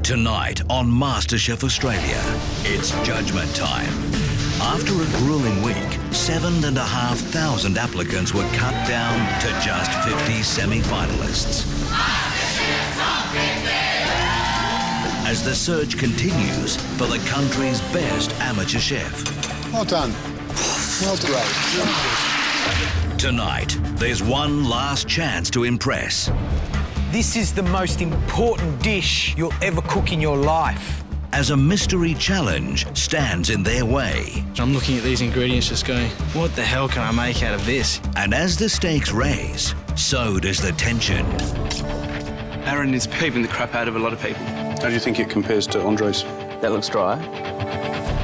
Tonight on MasterChef Australia, it's judgment time. After a grueling week, 7,500 applicants were cut down to just 50 semi-finalists. As the search continues for the country's best amateur chef. Well done. Well done. Tonight, there's one last chance to impress. This is the most important dish you'll ever cook in your life. As a mystery challenge stands in their way. I'm looking at these ingredients just going, what the hell can I make out of this? And as the stakes raise, so does the tension. Aaron is peeping the crap out of a lot of people. How do you think it compares to Andre's? That looks dry.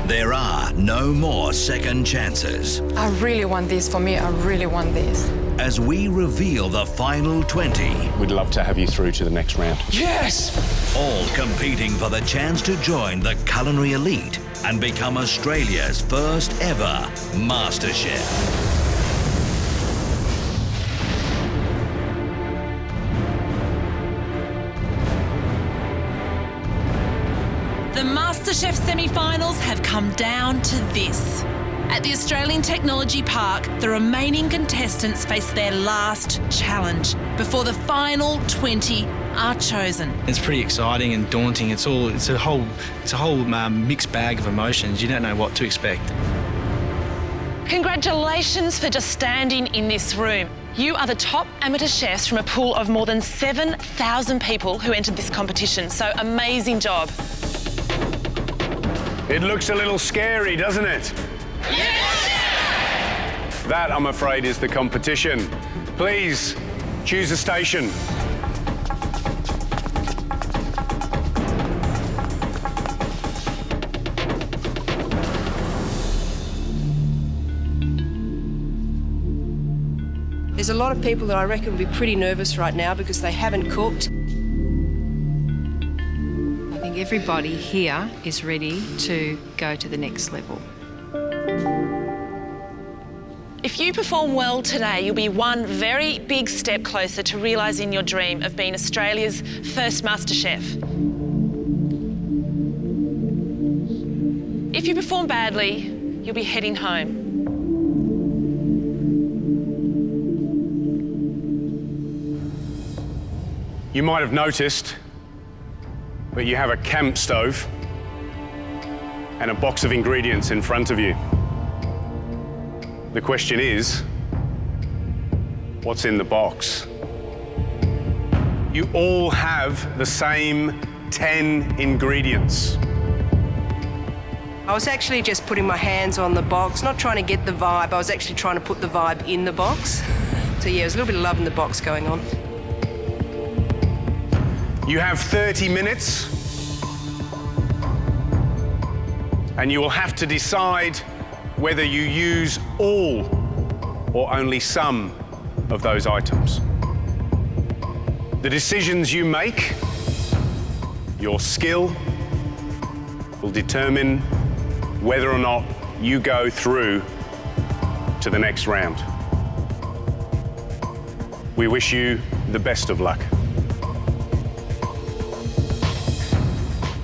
There are no more second chances. I really want this. For me, I really want this. As we reveal the final 20. We'd love to have you through to the next round. Yes! All competing for the chance to join the culinary elite and become Australia's first ever MasterChef. The MasterChef semi-finals have come down to this. At the Australian Technology Park, the remaining contestants face their last challenge before the final 20 are chosen. It's pretty exciting and daunting. It's a whole mixed bag of emotions. You don't know what to expect. Congratulations for just standing in this room. You are the top amateur chefs from a pool of more than 7,000 people who entered this competition, so amazing job. It looks a little scary, doesn't it? Yes! That, I'm afraid, is the competition. Please, choose a station. There's a lot of people that I reckon will be pretty nervous right now because they haven't cooked. I think everybody here is ready to go to the next level. If you perform well today, you'll be one very big step closer to realising your dream of being Australia's first MasterChef. If you perform badly, you'll be heading home. You might have noticed, but you have a camp stove and a box of ingredients in front of you. The question is, what's in the box? You all have the same 10 ingredients. I was actually just putting my hands on the box, not trying to get the vibe. I was actually trying to put the vibe in the box. So yeah, there's a little bit of love in the box going on. You have 30 minutes, and you will have to decide whether you use all or only some of those items. The decisions you make, your skill, will determine whether or not you go through to the next round. We wish you the best of luck.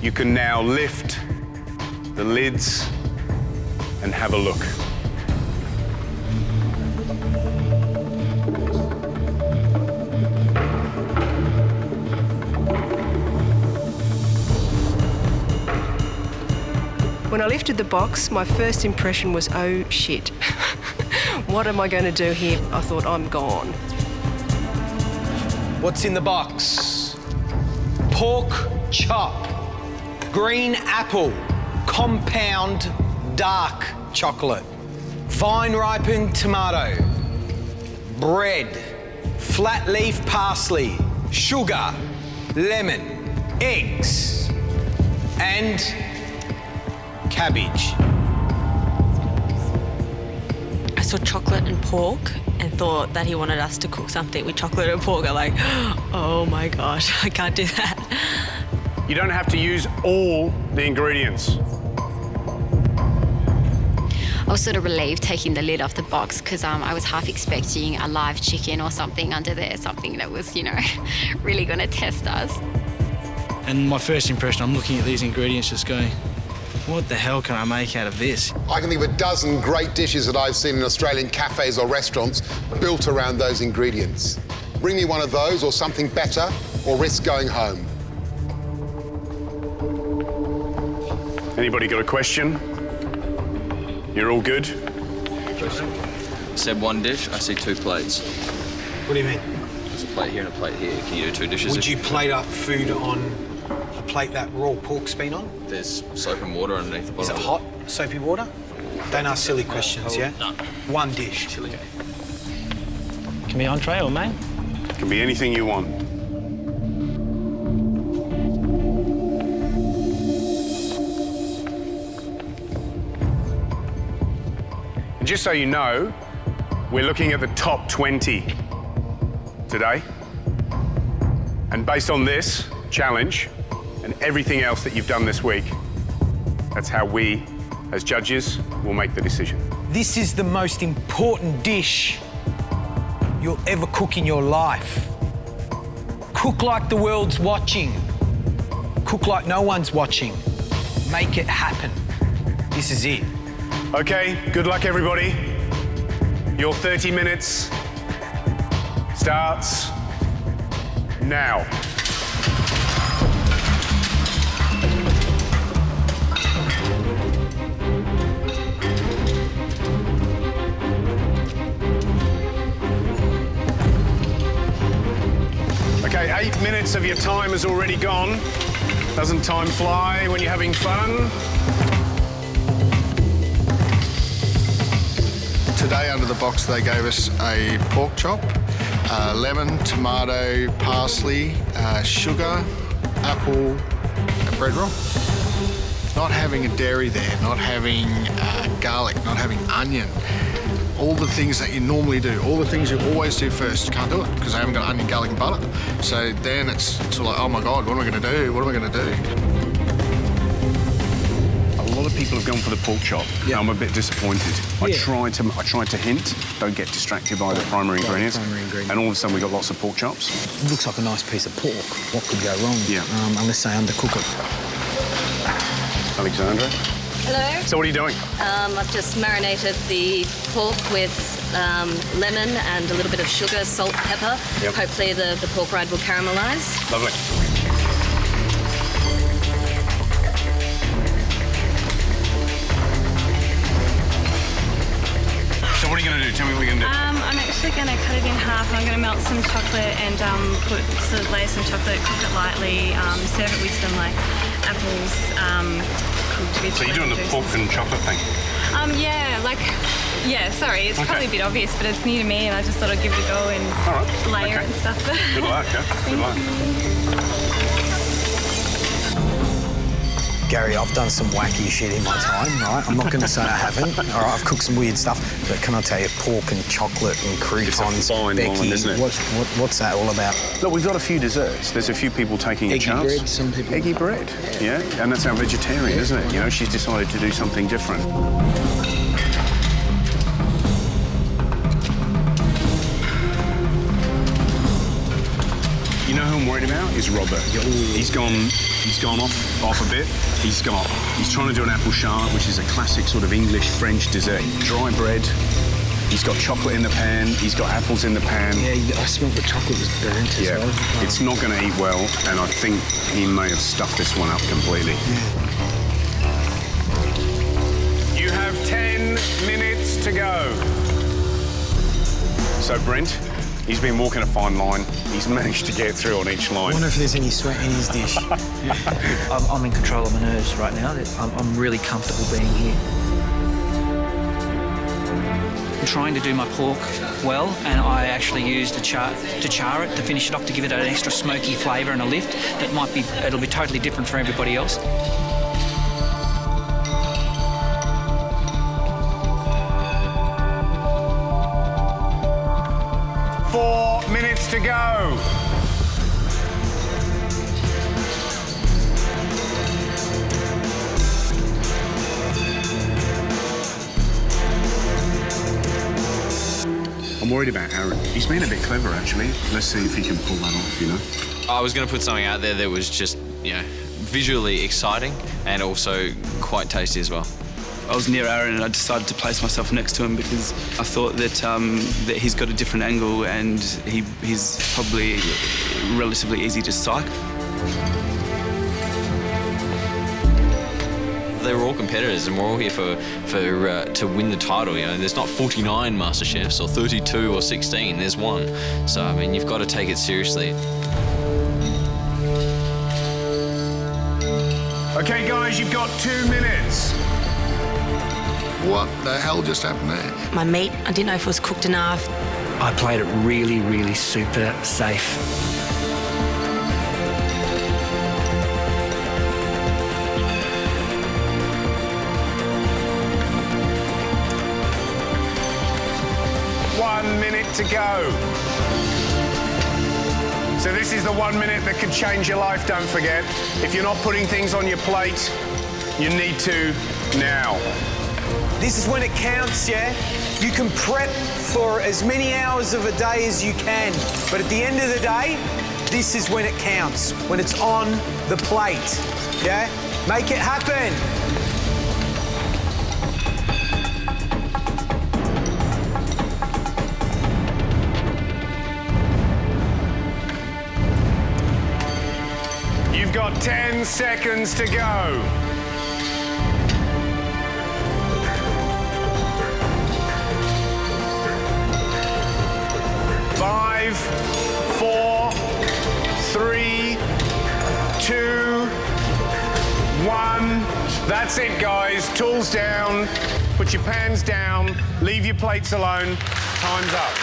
You can now lift the lids and have a look. When I lifted the box, my first impression was, oh shit. What am I going to do here? I thought, I'm gone. What's in the box? Pork chop, green apple, compound dark chocolate, vine-ripened tomato, bread, flat leaf parsley, sugar, lemon, eggs, and cabbage. I saw chocolate and pork and thought that he wanted us to cook something with chocolate and pork. I'm like, oh my gosh, I can't do that. You don't have to use all the ingredients. I was sort of relieved taking the lid off the box because I was half expecting a live chicken or something under there, something that was, you know, really going to test us. And my first impression, I'm looking at these ingredients just going, what the hell can I make out of this? I can think of a dozen great dishes that I've seen in Australian cafes or restaurants built around those ingredients. Bring me one of those or something better, or risk going home. Anybody got a question? You're all good? Said one dish, I see 2 plates. What do you mean? There's a plate here and a plate here. Can you do 2 dishes? Would you plate up food on a plate that raw pork's been on? There's soap and water underneath the bottom. Is it hot, soapy water? Don't ask silly questions, yeah? No. One dish. Chili. Can be entree or main? Can be anything you want. And just so you know, we're looking at the top 20 today. And based on this challenge and everything else that you've done this week, that's how we, as judges, will make the decision. This is the most important dish you'll ever cook in your life. Cook like the world's watching. Cook like no one's watching. Make it happen. This is it. Okay, good luck, everybody. Your 30 minutes starts now. Okay, 8 minutes of your time has already gone. Doesn't time fly when you're having fun? Today under the box they gave us a pork chop, lemon, tomato, parsley, sugar, apple, and bread roll. Not having a dairy there, not having garlic, not having onion. All the things that you normally do, all the things you always do first, you can't do it because I haven't got onion, garlic and butter. So then it's sort of like, oh my God, what am I going to do? What am I going to do? A lot of people have gone for the pork chop. Yeah. I'm a bit disappointed. Yeah. I tried to hint, don't get distracted by the primary ingredients. And all of a sudden we got lots of pork chops. It looks like a nice piece of pork. What could go wrong? Yeah. Unless they undercook it. Alexandra? Hello. So what are you doing? I've just marinated the pork with lemon and a little bit of sugar, salt, pepper. Yep. Hopefully the pork rind will caramelise. Lovely. So what are you going to do? Tell me what you're going to do. I'm actually going to cut it in half. I'm going to melt some chocolate and layer some chocolate, cook it lightly, serve it with some like apples cooked with. So you're doing the pork and chocolate thing? Sorry, it's probably a bit obvious, but it's new to me and I just thought I'd give it a go and layer it and stuff. Good luck, yeah? Good luck. Gary, I've done some wacky shit in my time, right? I'm not going to say I haven't. All right, I've cooked some weird stuff, but can I tell you, pork and chocolate and croutons, it's a fine Becky, line, isn't it? What's that all about? Look, we've got a few desserts. There's a few people taking a chance. Eggy bread, some people. Eggy bread, yeah. And that's our vegetarian, isn't it? You know, she's decided to do something different. You know who I'm worried about? Is Robert. He's gone off a bit. He's trying to do an apple charlotte, which is a classic sort of English-French dessert. Dry bread. He's got chocolate in the pan. He's got apples in the pan. Yeah, I smelled the chocolate was burnt as well. It's not going to eat well, and I think he may have stuffed this one up completely. Yeah. You have 10 minutes to go. So, Brent, he's been walking a fine line. He's managed to get through on each line. I wonder if there's any sweat in his dish. I'm in control of my nerves right now. I'm really comfortable being here. I'm trying to do my pork well, and I actually used to char it to finish it off to give it an extra smoky flavour and a lift it'll be totally different for everybody else. To go. I'm worried about Aaron. He's been a bit clever, actually. Let's see if he can pull that off, you know? I was going to put something out there that was just you know, visually exciting and also quite tasty as well. I was near Aaron and I decided to place myself next to him because I thought that that he's got a different angle and he's probably relatively easy to psych. They were all competitors and we're all here to win the title. You know, there's not 49 MasterChefs or 32 or 16, there's one. So, I mean, you've got to take it seriously. Okay, guys, you've got 2 minutes. What the hell just happened there? My meat, I didn't know if it was cooked enough. I played it really, really super safe. One minute to go. So this is the 1 minute that could change your life, don't forget. If you're not putting things on your plate, you need to now. This is when it counts, yeah? You can prep for as many hours of a day as you can, but at the end of the day, this is when it counts, when it's on the plate, yeah? Make it happen. You've got 10 seconds to go. 5, 4, 3, 2, 1. That's it, guys. Tools down. Put your pans down. Leave your plates alone. Time's up.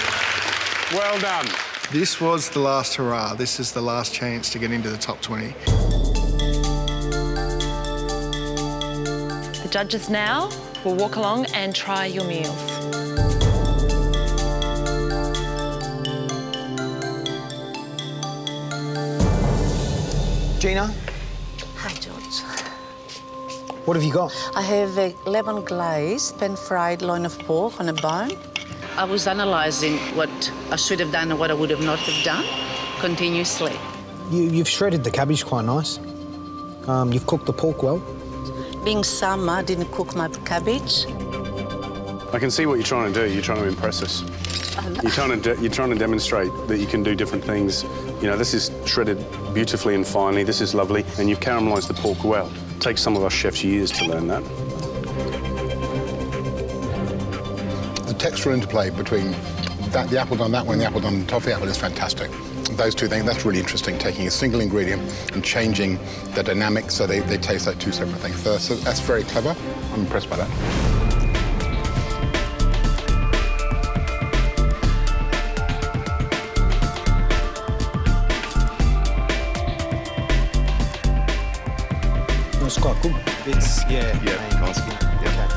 Well done. This was the last hurrah. This is the last chance to get into the top 20. The judges now will walk along and try your meals. Gina, Hi, George. what have you got? I have a lemon glazed pan-fried loin of pork on a bone. I was analysing what I should have done and what I would have not have done continuously. You've shredded the cabbage quite nice. You've cooked the pork well. Being summer, I didn't cook my cabbage. I can see what you're trying to do. You're trying to impress us. You're trying to demonstrate that you can do different things. You know, this is shredded beautifully and finely. This is lovely, and you've caramelised the pork well. It takes some of us chefs years to learn that. The textural interplay between the apple on that one and the apple on the toffee apple is fantastic. Those two things, that's really interesting, taking a single ingredient and changing the dynamic so they taste like two separate things. So that's very clever. I'm impressed by that. It's quite good. It's, yeah. Nice. Okay.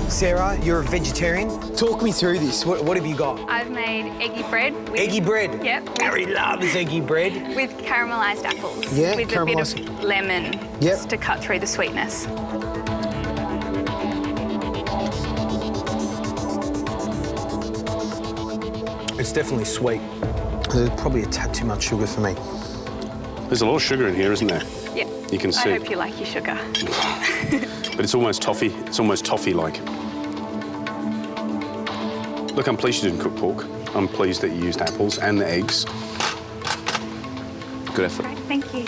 Sarah, you're a vegetarian. Talk me through this. What have you got? I've made eggy bread. Eggy bread? Yep. Gary loves eggy bread. With caramelised apples. Yeah, with a bit of lemon just to cut through the sweetness. It's definitely sweet. There's probably a tad too much sugar for me. There's a lot of sugar in here, isn't there? Yeah. You can see. I hope you like your sugar. But it's almost toffee. It's almost toffee-like. Look, I'm pleased you didn't cook pork. I'm pleased that you used apples and the eggs. Good effort. Right, thank you.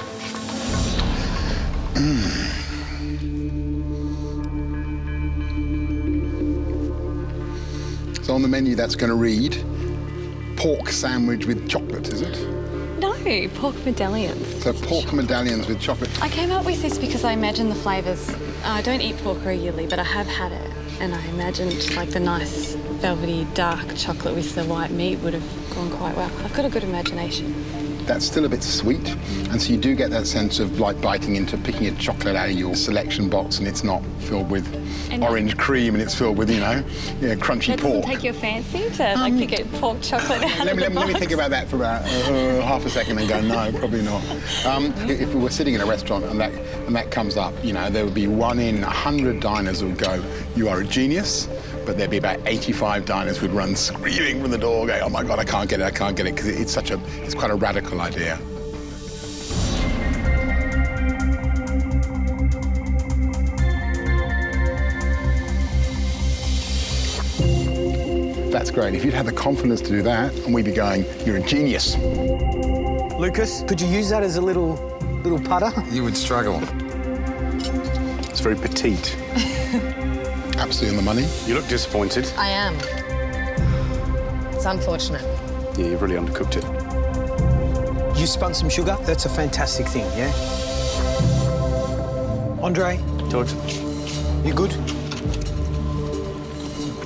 So on the menu, that's going to read pork sandwich with chocolate, is it? No, pork medallions. So pork medallions with chocolate. I came up with this because I imagine the flavours. I don't eat pork regularly, but I have had it, and I imagined like the nice velvety dark chocolate with the white meat would have gone quite well. I've got a good imagination. That's still a bit sweet, and so you do get that sense of like biting into picking a chocolate out of your selection box, and it's not filled with orange cream, and it's filled with, crunchy That doesn't pork. take your fancy to like pick a pork chocolate out Let of the me box? think about that for about half a second and go, no, probably not. If we were sitting in a restaurant and that comes up, there would be 1 in 100 diners who would go, you are a genius. But there'd be about 85 diners who'd run screaming from the door, going, oh my God, I can't get it, because it's quite a radical idea. great. If you'd had the confidence to do that, and we'd be going, you're a genius. Lucas, could you use that as a little putter? You would struggle. It's very petite. Absolutely on the money. You look disappointed. I am. It's unfortunate. Yeah, you've really undercooked it. You spun some sugar? That's a fantastic thing, yeah? Andre? George? You good?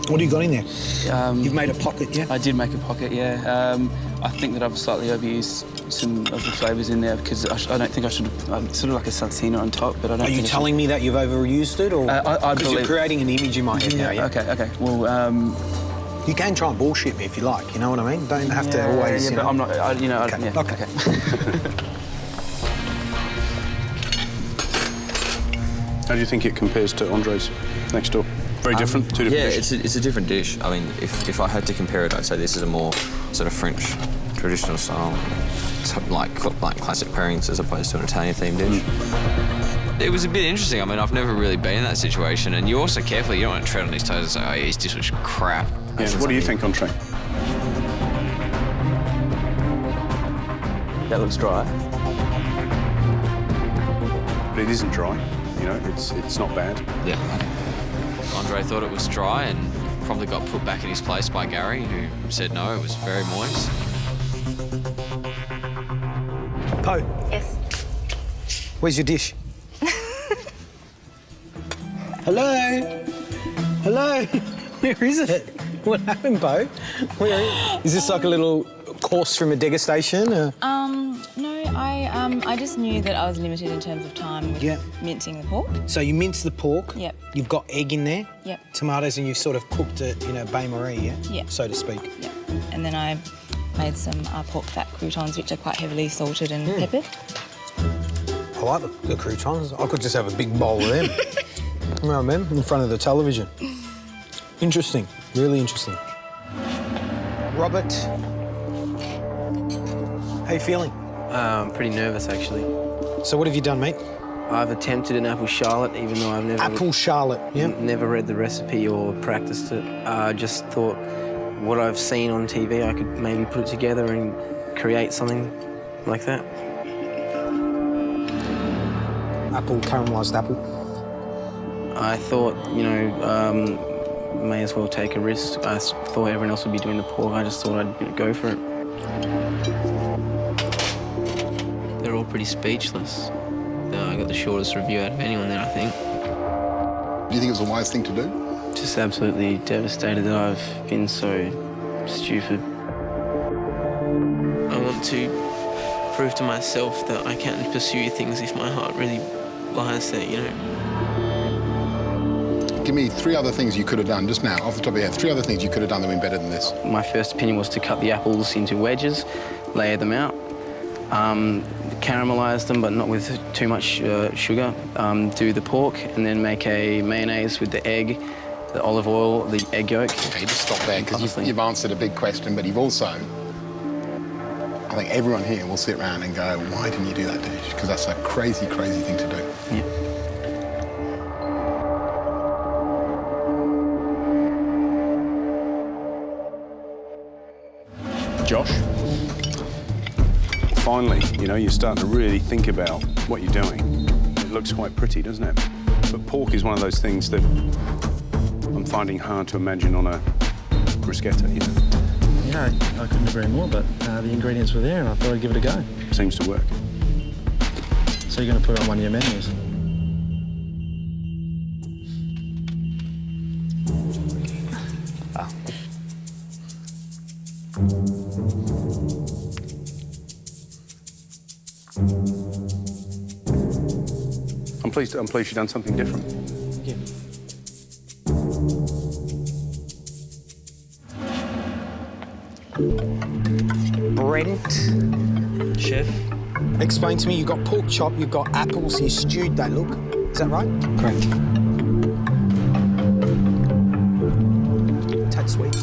What do you got in there? You've made a pocket, yeah? I did make a pocket, yeah. I think that I've slightly overused some of the flavours in there because I don't think I should have... sort of like a salsina on top, but I don't Are you telling me that you've overused it, or...? I because you're creating an image in my head now, yeah? OK. Well, you can try and bullshit me if you like, you know what I mean? Don't have to always, Yeah, you but know? I'm not... Okay. How do you think it compares to Andre's next door? Very different, two different dishes? Yeah, it's a different dish. I mean, if I had to compare it, I'd say this is a more sort of French traditional style, like classic pairings as opposed to an Italian-themed dish. It was a bit interesting. I mean, I've never really been in that situation, and you're also careful. You don't want to tread on his toes and say, oh, yeah, his dish was crap. Yeah, what do you think, Andre? That looks dry. But it isn't dry. You know, it's not bad. Yeah. Andre thought it was dry and probably got put back in his place by Gary, who said no, it was very moist. Poe? Yes? Where's your dish? Hello? Hello? Where is it? What happened, Poe? Is this like a little course from a degustation? Or? No, I just knew that I was limited in terms of time with mincing the pork. So you mince the pork. Yep. You've got egg in there. Yep. Tomatoes, and you've sort of cooked it, you know, bain-marie, yeah? Yep. So to speak. Yep. And then I made some pork fat croutons, which are quite heavily salted and peppered. I like the croutons. I could just have a big bowl of them. You know what I mean? In front of the television. Interesting. Really interesting. Robert, how you feeling? I'm pretty nervous, actually. So what have you done, mate? I've attempted an apple charlotte, even though I've never... Apple charlotte, yeah? Never read the recipe or practiced it. I just thought what I've seen on TV, I could maybe put it together and create something like that. Apple, caramelised apple. I thought, you know, may as well take a risk. I thought everyone else would be doing the pork. I just thought I'd go for it. They're all pretty speechless. I got the shortest review out of anyone there, I think. Do you think it was a wise thing to do? Just absolutely devastated that I've been so stupid. I want to prove to myself that I can pursue things if my heart really lies there, you know. Give me 3 other things you could have done just now, off the top of your head. 3 other things you could have done that would be better than this. My first opinion was to cut the apples into wedges, layer them out, caramelise them, but not with too much sugar, do the pork, and then make a mayonnaise with the egg, the olive oil, the egg yolk. Okay, just stop there, because you've answered a big question, but you've also... I think everyone here will sit around and go, why didn't you do that dish? Because that's a crazy, crazy thing to do. Yeah. Josh, finally, you know, you're starting to really think about what you're doing. It looks quite pretty, doesn't it? But pork is one of those things that I'm finding hard to imagine on a bruschetta, you know. Yeah, I couldn't agree more, but the ingredients were there and I thought I'd give it a go. Seems to work. So you're going to put it on one of your menus? I'm pleased you've done something different. Yeah. Brent. Chef. Explain to me, you've got pork chop, you've got apples, you stewed they look. Is that right? Correct. Tad sweet.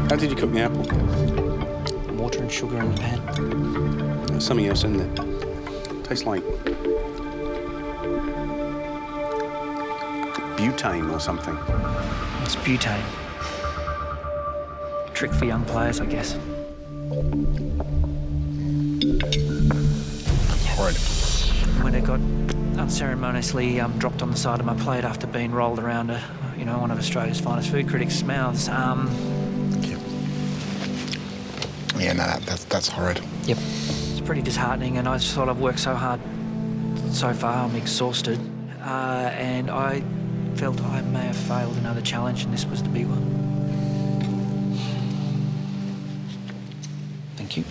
How did you cook the apple? Water and sugar in the pan. There's something else in there. Tastes like butane or something. It's butane. Trick for young players, I guess. Horrid. When it got unceremoniously dropped on the side of my plate after being rolled around one of Australia's finest food critics' mouths. Yeah, no, that's horrid. Yep. It's pretty disheartening, and I just thought I've worked so hard so far. I'm exhausted, and I felt I may have failed another challenge, and this was the big one. Thank you.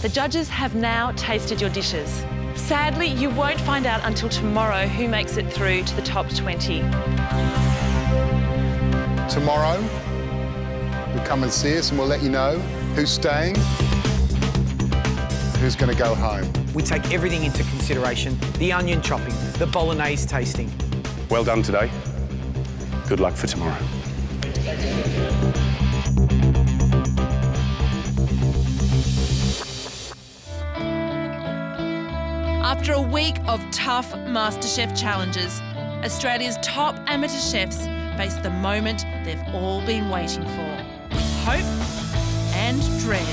The judges have now tasted your dishes. Sadly, you won't find out until tomorrow who makes it through to the top 20. Tomorrow, you'll come and see us and we'll let you know who's staying, who's going to go home. We take everything into consideration, the onion chopping, the bolognese tasting. Well done today. Good luck for tomorrow. After a week of tough MasterChef challenges, Australia's top amateur chefs face the moment they've all been waiting for, with hope and dread.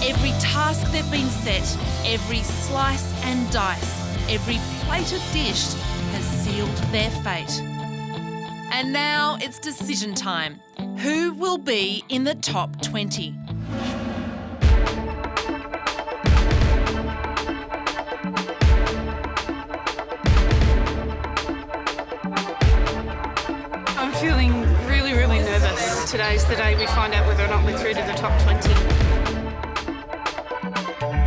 Every task they've been set, every slice and dice, every plated dish has sealed their fate. And now it's decision time. Who will be in the top 20? I'm feeling really, really nervous. Today's the day we find out whether or not we're through to the top 20.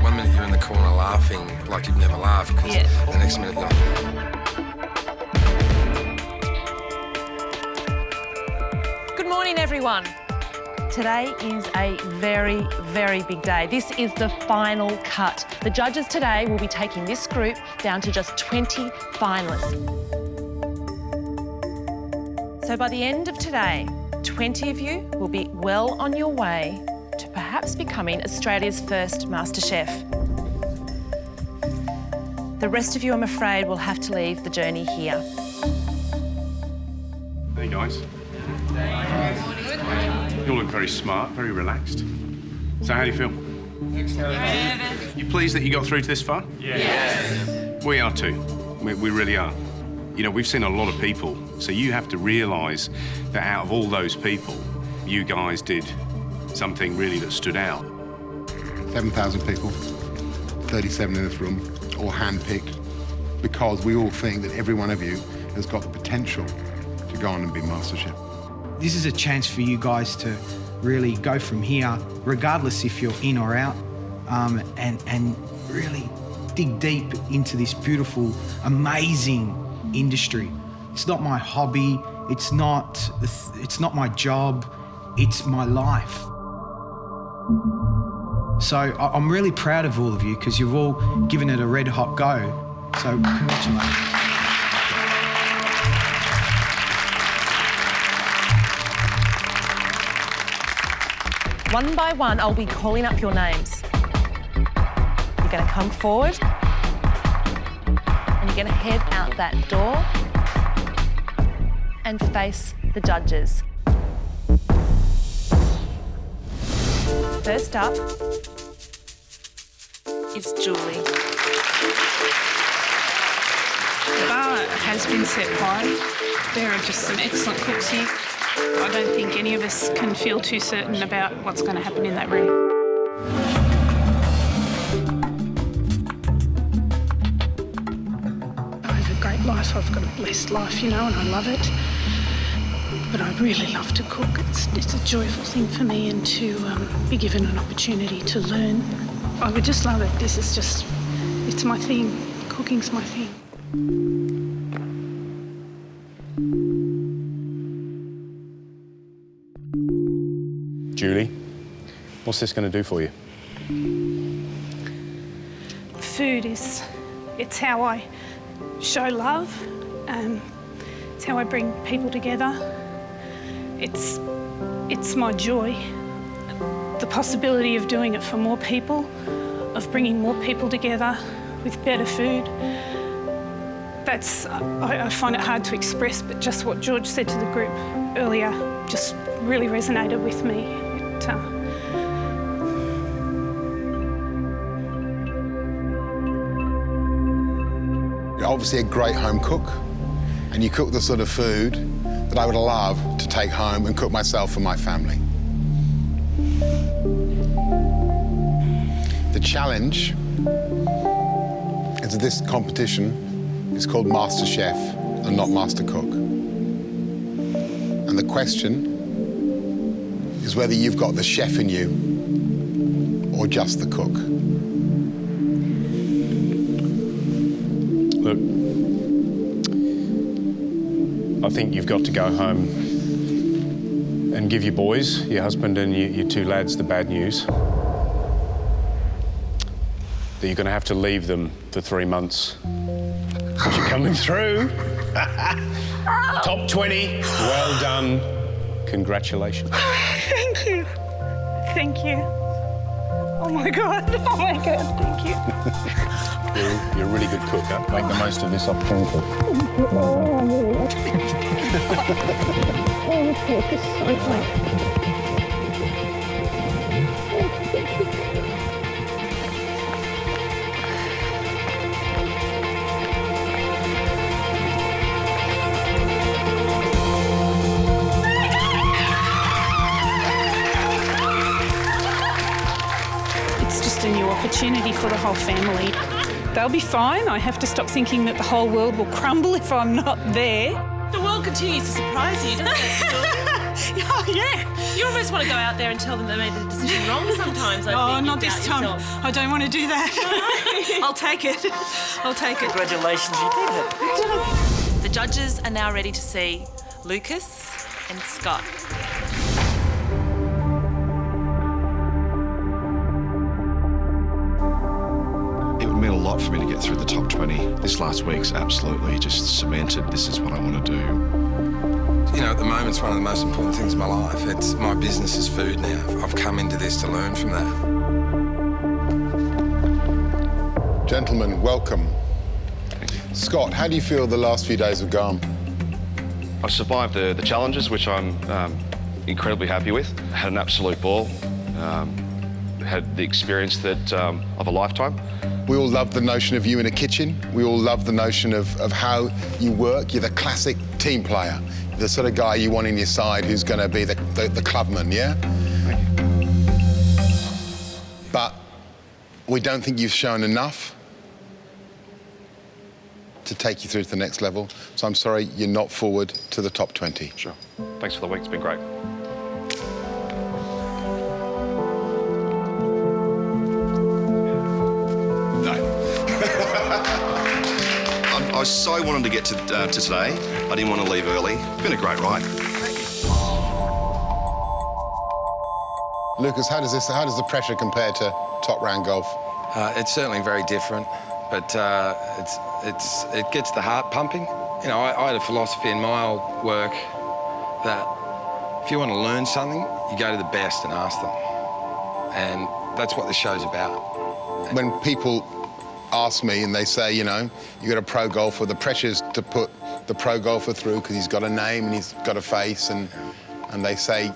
1 minute you're in the corner laughing like you've never laughed, because the next minute you're... Good morning, everyone. Today is a very, very big day. This is the final cut. The judges today will be taking this group down to just 20 finalists. So by the end of today, 20 of you will be well on your way to perhaps becoming Australia's first MasterChef. The rest of you, I'm afraid, will have to leave the journey here. Hey, guys. You all look very smart, very relaxed. So how do you feel? You pleased that you got through to this far? Yes. We are too. We really are. You know, we've seen a lot of people, so you have to realise that out of all those people, you guys did something really that stood out. 7,000 people, 37 in this room, all handpicked, because we all think that every one of you has got the potential to go on and be MasterChef. This is a chance for you guys to really go from here, regardless if you're in or out, and really dig deep into this beautiful, amazing industry. It's not my hobby, it's not my job, it's my life. So I'm really proud of all of you because you've all given it a red hot go. So congratulations. One by one, I'll be calling up your names. You're going to come forward and you're going to head out that door and face the judges. First up is Julie. The bar has been set high. There are just some excellent cooks here. I don't think any of us can feel too certain about what's going to happen in that room. I have a great life. I've got a blessed life, and I love it. But I really love to cook. It's a joyful thing for me, and to be given an opportunity to learn. I would just love it. It's my thing. Cooking's my thing. Julie, what's this going to do for you? Food it's how I show love. It's how I bring people together. It's It's my joy. The possibility of doing it for more people, of bringing more people together with better food. I find it hard to express, but just what George said to the group earlier just really resonated with me. You're obviously a great home cook, and you cook the sort of food that I would love to take home and cook myself for my family. The challenge is that this competition is called MasterChef and not Master Cook. And the question is whether you've got the chef in you or just the cook. Look, I think you've got to go home and give your boys, your husband and your two lads, the bad news. That you're going to have to leave them for 3 months. But you're coming through. Top 20. Well done. Congratulations. Thank you. Thank you. Oh my God. Oh my God. Thank you. You're a really good cook, huh? Make the most of this opportunity. A new opportunity for the whole family. They'll be fine. I have to stop thinking that the whole world will crumble if I'm not there. The world continues to surprise you, doesn't it? Oh, yeah. You almost want to go out there and tell them they made the decision wrong sometimes. Not this time. I don't want to do that. I'll take it. I'll take it. Congratulations, you did it. The judges are now ready to see Lucas and Scott. It would mean a lot for me to get through the top 20. This last week's absolutely just cemented this is what I want to do. You know, at the moment, it's one of the most important things in my life. It's my business is food now. I've come into this to learn from that. Gentlemen, welcome. Scott, how do you feel the last few days have gone? I survived the challenges, which I'm incredibly happy with. I had an absolute ball. Had the experience that of a lifetime. We all love the notion of you in a kitchen. We all love the notion of how you work. You're the classic team player. The sort of guy you want in your side who's going to be the clubman, yeah? Thank you. But we don't think you've shown enough to take you through to the next level. So I'm sorry you're not forward to the top 20. Sure. Thanks for the week. It's been great. I so wanted to get to today. I didn't want to leave early. It's been a great ride. Lucas, how does the pressure compare to top round golf? It's certainly very different, but it gets the heart pumping. You know, I had a philosophy in my old work that if you want to learn something, you go to the best and ask them. And that's what the show's about. When people ask me and they say, you know, you got a pro golfer, the pressure's to put the pro golfer through because he's got a name and he's got a face, and they say,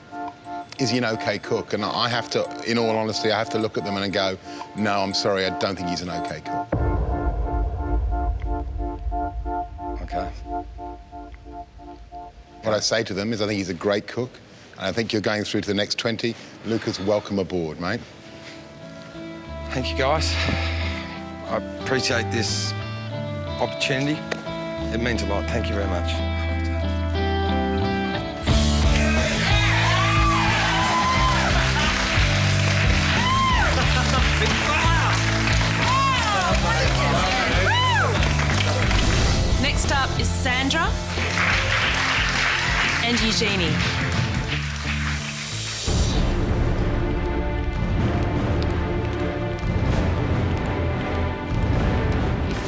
is he an okay cook? And I have to, in all honesty, I have to look at them and go, no, I'm sorry, I don't think he's an okay cook. Okay. What I say to them is I think he's a great cook, and I think you're going through to the next 20. Lucas, welcome aboard, mate. Thank you, guys. I appreciate this opportunity. It means a lot. Thank you very much. Next up is Sandra and Eugenie.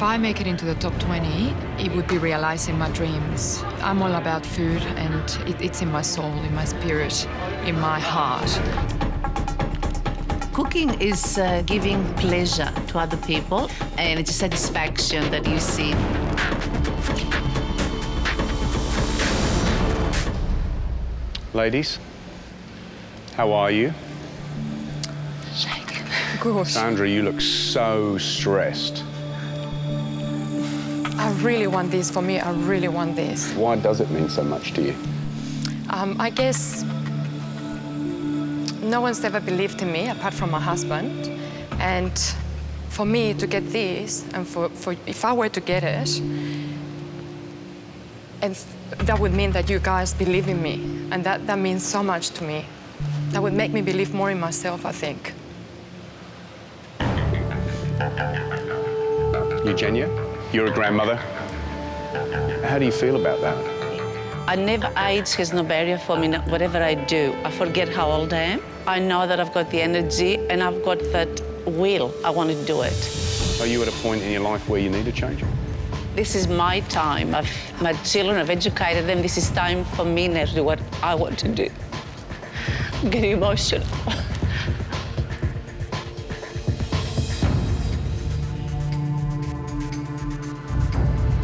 I make it into the top 20, it would be realizing my dreams. I'm all about food, and it's in my soul, in my spirit, in my heart. Cooking is giving pleasure to other people, and it's a satisfaction that you see. Ladies, how are you? Good. Sandra, you look so stressed. I really want this for me. I really want this. Why does it mean so much to you? I guess no one's ever believed in me apart from my husband. And for me to get this, and for if I were to get it, and that would mean that you guys believe in me. And that means so much to me. That would make me believe more in myself, I think. Eugenia, you're a grandmother. How do you feel about that? I never age has no barrier for me. Whatever I do, I forget how old I am. I know that I've got the energy and I've got that will. I want to do it. Are you at a point in your life where you need a change? This is my time. My children, I've educated them. This is time for me now to do what I want to do. I'm getting emotional.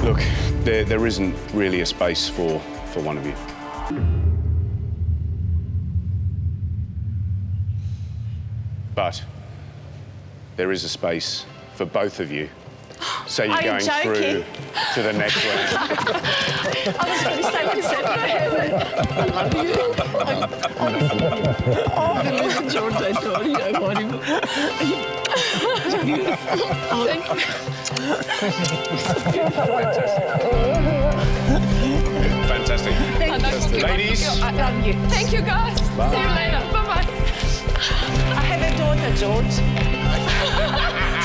Look, there isn't really a space for one of you. But there is a space for both of you. So you're going through to the next round. I was going to say what you said. I love you. Oh, George, I told you I want him. Thank you. Fantastic. Thank you. Ladies. I love you. Thank you, guys. Bye. See you later. Bye-bye. I have a daughter, George.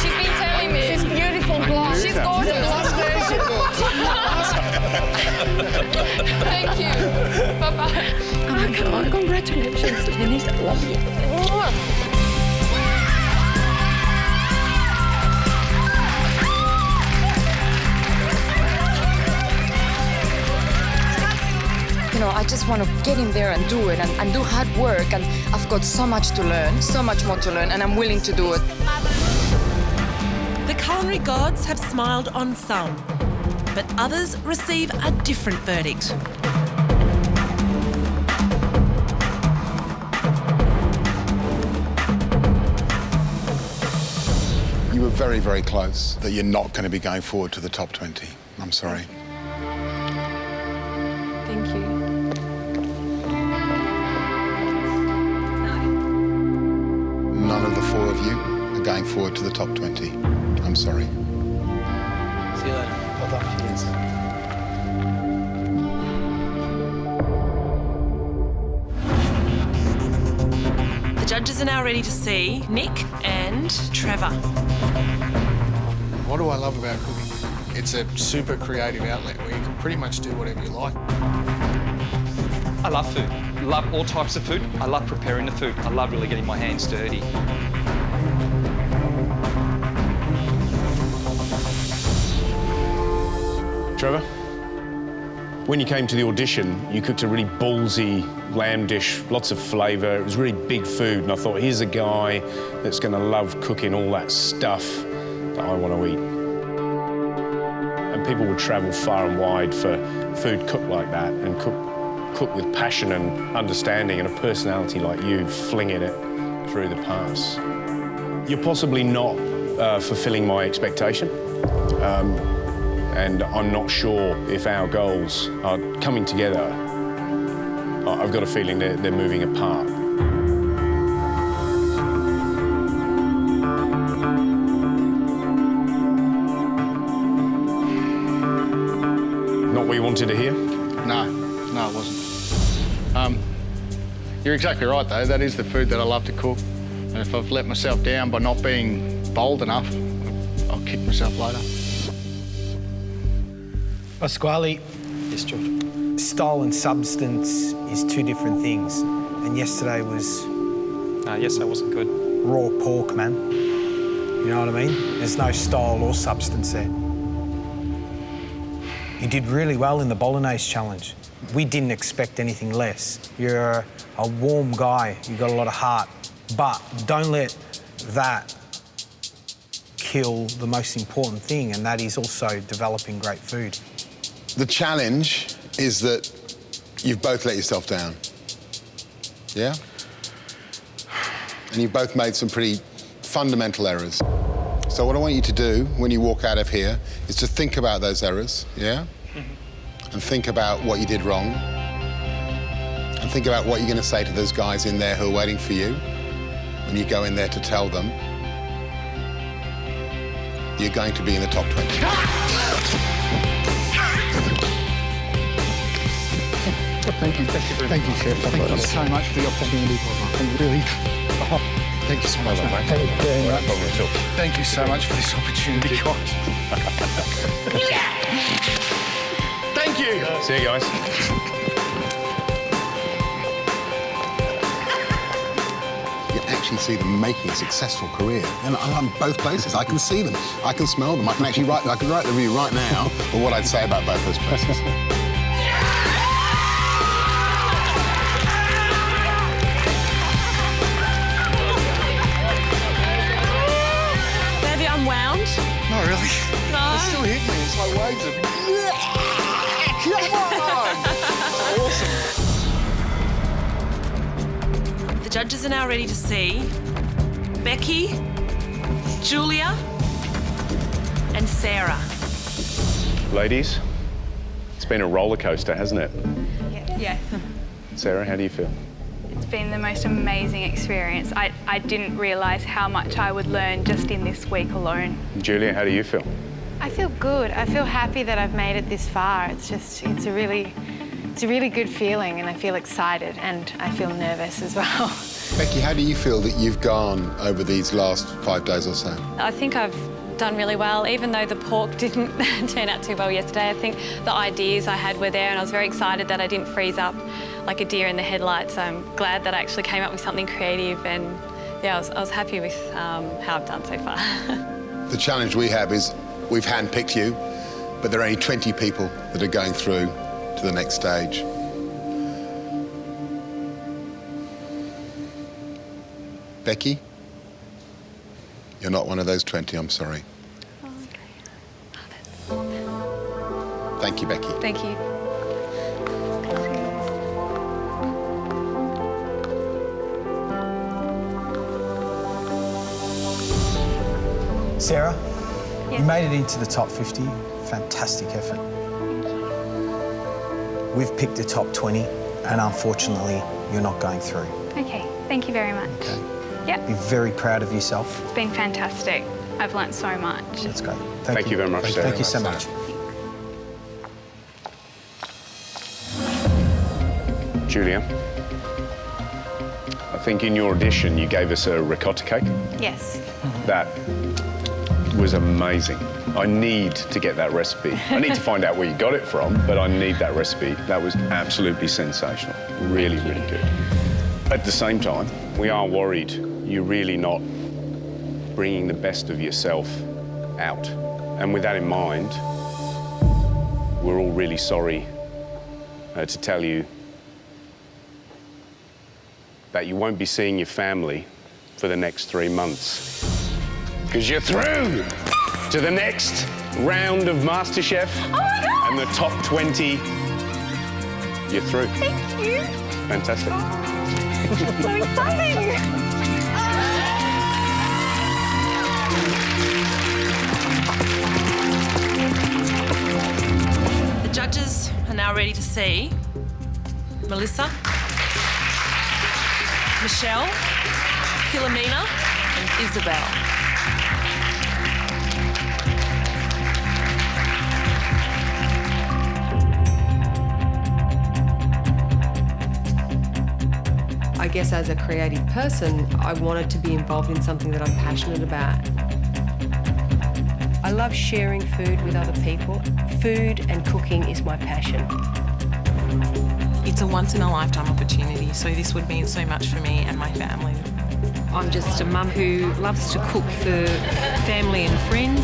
She's been telling me. She's beautiful, blonde. She's gorgeous. Thank you. Bye-bye. Oh, my God. Congratulations, Denise. I love you. You know, I just want to get in there and do it and do hard work, and I've got so much to learn, so much more to learn, and I'm willing to do it. The culinary gods have smiled on some, but others receive a different verdict. You were very, very close that you're not going to be going forward to the top 20. I'm sorry. Thank you. None of the four of you are going forward to the top 20. I'm sorry. See you later. Well done. Cheers. The judges are now ready to see Nick and Trevor. What do I love about cooking? It's a super creative outlet where you can pretty much do whatever you like. I love food. Love all types of food. I love preparing the food. I love really getting my hands dirty. Trevor, when you came to the audition, you cooked a really ballsy lamb dish, lots of flavour. It was really big food, and I thought, here's a guy that's going to love cooking all that stuff that I want to eat. And people would travel far and wide for food cooked like that, and cook with passion and understanding, and a personality like you flinging it through the pass. You're possibly not fulfilling my expectation. And I'm not sure if our goals are coming together. I've got a feeling they're moving apart. Not what you wanted to hear? No, it wasn't. You're exactly right, though. That is the food that I love to cook. And if I've let myself down by not being bold enough, I'll kick myself later. Pasquale. Yes, George. Style and substance is two different things. And yesterday was... Yesterday wasn't good. Raw pork, man. You know what I mean? There's no style or substance there. You did really well in the Bolognese challenge. We didn't expect anything less. You're a warm guy, you've got a lot of heart, but don't let that kill the most important thing, and that is also developing great food. The challenge is that you've both let yourself down. Yeah? And you've both made some pretty fundamental errors. So what I want you to do when you walk out of here is to think about those errors, yeah? And think about what you did wrong. And think about what you're going to say to those guys in there who are waiting for you when you go in there to tell them you're going to be in the top 20. Thank you. Thank you, Chef. Thank you so much for the opportunity. Really. Thank you so much, mate. Thank you very much. Thank you so much for this opportunity, guys. Thank you. See you guys. You can actually see them making a successful career. And I'm both places. I can see them. I can smell them. I can actually write the review right now of what I'd say about both those places. Have you unwound? Not really. No. It still hit me. It's like waves of, come on! Awesome. The judges are now ready to see Becky, Julia, and Sarah. Ladies, it's been a roller coaster, hasn't it? Yes. Sarah, how do you feel? It's been the most amazing experience. I didn't realise how much I would learn just in this week alone. Julia, how do you feel? I feel good. I feel happy that I've made it this far. It's a really good feeling, and I feel excited, and I feel nervous as well. Becky, how do you feel that you've gone over these last 5 days or so? I think I've done really well, even though the pork didn't turn out too well yesterday. I think the ideas I had were there, and I was very excited that I didn't freeze up like a deer in the headlights. I'm glad that I actually came up with something creative, and yeah, I was happy with how I've done so far. The challenge we have is we've handpicked you, but there are only 20 people that are going through to the next stage. Becky, you're not one of those 20, I'm sorry. Oh, okay. Thank you, Becky. Thank you. Sarah, Yes. you made it into the top 50. Fantastic effort. We've picked the top 20, and unfortunately, you're not going through. Okay, thank you very much. Okay. Yep, Be very proud of yourself. it's been fantastic. I've learnt so much. That's great. Thank you very much, Sarah. Thank you so much. Julia, I think in your audition you gave us a ricotta cake. Yes. That was amazing. I need to get that recipe. I need to find out where you got it from, but I need that recipe. That was absolutely sensational. Really, really good. At the same time, we are worried you're really not bringing the best of yourself out. And with that in mind, we're all really sorry to tell you that you won't be seeing your family for the next 3 months. Because you're through to the next round of MasterChef. Oh my God! And the top 20, you're through. Thank you. Fantastic. So exciting. The judges are now ready to see Melissa, Michelle, Philomena, and Isabel. I guess as a creative person, I wanted to be involved in something that I'm passionate about. I love sharing food with other people. Food and cooking is my passion. It's a once-in-a-lifetime opportunity, so this would mean so much for me and my family. I'm just a mum who loves to cook for family and friends.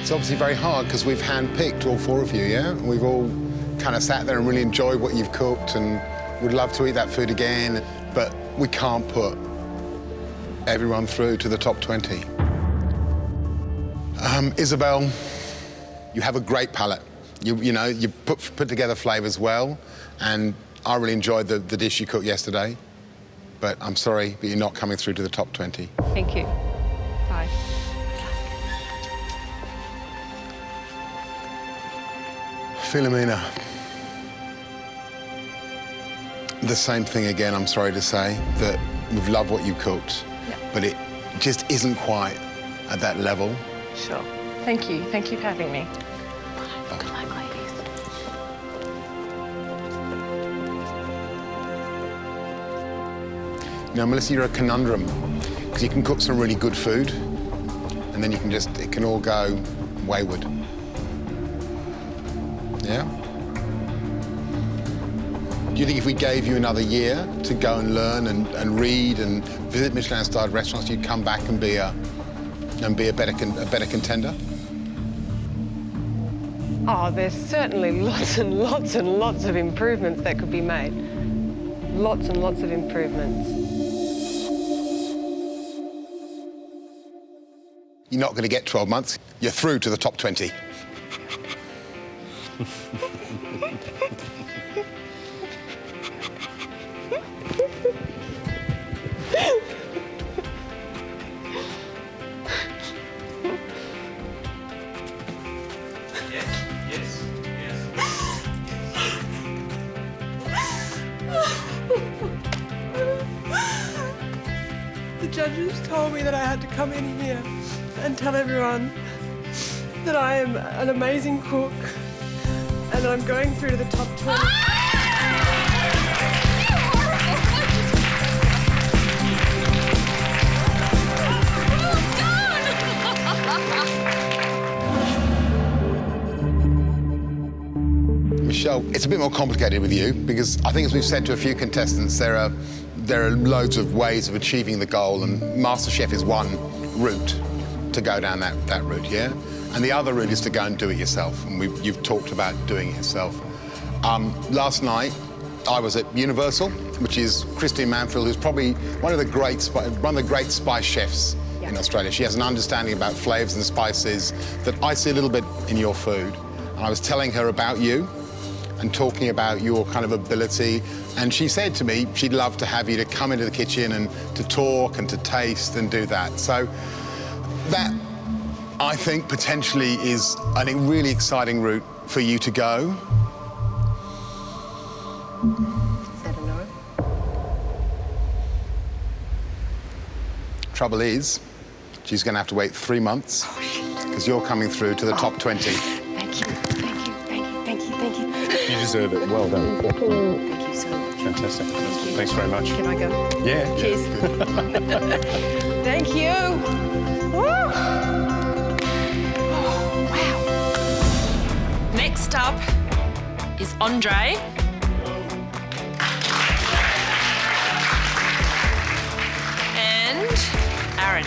It's obviously very hard because we've handpicked all 4 of you, yeah? And we've all kind of sat there and really enjoyed what you've cooked and would love to eat that food again, but we can't put everyone through to the top 20. Isabel, you have a great palate. You know, you put together flavours well, and I really enjoyed the dish you cooked yesterday, but I'm sorry, but you're not coming through to the top 20. Thank you. Bye. Philomena, the same thing again, I'm sorry to say, that we've loved what you cooked, but it just isn't quite at that level. Sure. Thank you. Thank you for having me. Good luck, ladies. Now, Melissa, you're a conundrum, because you can cook some really good food, and then you can just, it can all go wayward. Yeah? Do you think if we gave you another year to go and learn and read and visit Michelin-starred restaurants, you'd come back and be a better contender? Oh, there's certainly lots and lots and lots of improvements that could be made. Lots and lots of improvements. You're not going to get 12 months. You're through to the top 20. The judges told me that I had to come in here and tell everyone that I am an amazing cook and that I'm going through to the top 20. Michelle, it's a bit more complicated with you because I think, as we've said to a few contestants, there are loads of ways of achieving the goal, and MasterChef is one route to go down that route, yeah? And the other route is to go and do it yourself, and you've talked about doing it yourself. Last night, I was at Universal, which is Christine Manfield, who's probably one of the great spice chefs in Australia. She has an understanding about flavours and spices that I see a little bit in your food. And I was telling her about you and talking about your kind of ability, and she said to me she'd love to have you to come into the kitchen and to talk and to taste and do that. So that, I think, potentially is a really exciting route for you to go. Is that a no? Trouble is, she's going to have to wait 3 months because you're coming through to the top 20. Thank you, thank you, thank you, thank you, thank you. You deserve it. Well done. Thank you so much. Fantastic. Thanks very much. Can I go? Yeah. Cheers. Thank you. Woo! Oh, wow. Next up is Andre. And Aaron.